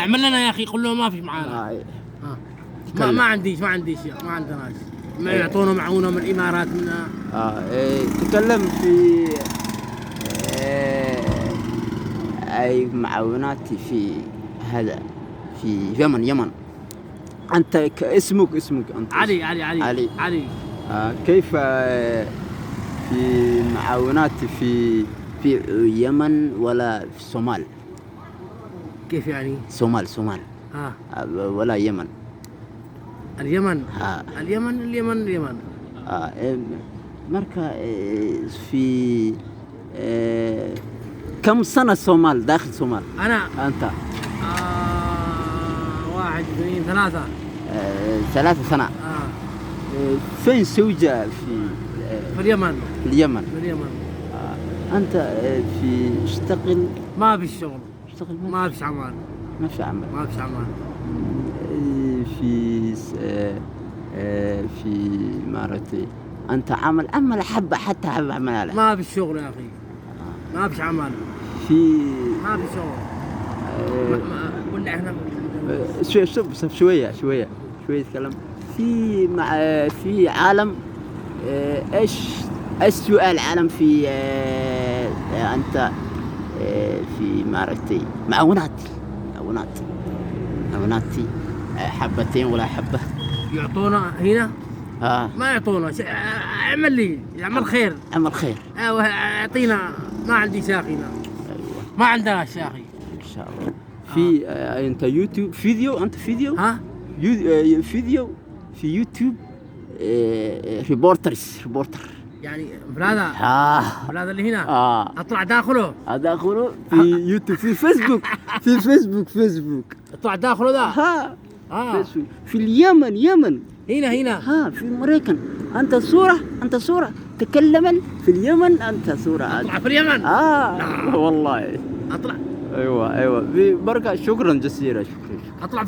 اعمل لنا يا اخي، قول له ما في معانا. ما عنديش ما عندناش. ما يعطونا معونه من الامارات من تكلم في اي معاونات في هذا في يمن. انت اسمك انت علي. كيف في معاونات في اليمن ولا في الصومال؟ كيف يعني؟ صومال ولا يمن؟ اليمن اليمن مركا في كم سنة الصومال داخل الصومال؟ أنت 1 2 3 3 سنة. فين زوجة في اليمن. أنت في اشتغل؟ ما في الشغل، ما في عمل. في إماراتي أنت عمل حبة حتى حبة عمل ما في الشغل يا أخي، ما في عمل، ما في شغل. ولا إحنا شوية تكلم في عالم. إيش سؤال عالم في أنت في إماراتي معاوناتي حبتين ولا حبة يعطونا هنا؟ ما يعطونا اعمل لي خير. اعطينا. ما عندي شاخينا. أيوة. ما عندنا شاخي ان شاء الله. في انت يوتيوب فيديو فيديو في يوتيوب ريبورتر يعني بلاده اللي هنا. اطلع داخله في يوتيوب في فيسبوك اطلع داخله ده. في اليمن هنا في أمريكا. أنت صورة تكلم في اليمن. أنت صورة أطلع في اليمن. والله أطلع. أيوة. بركة. شكرا جزيلا. أطلع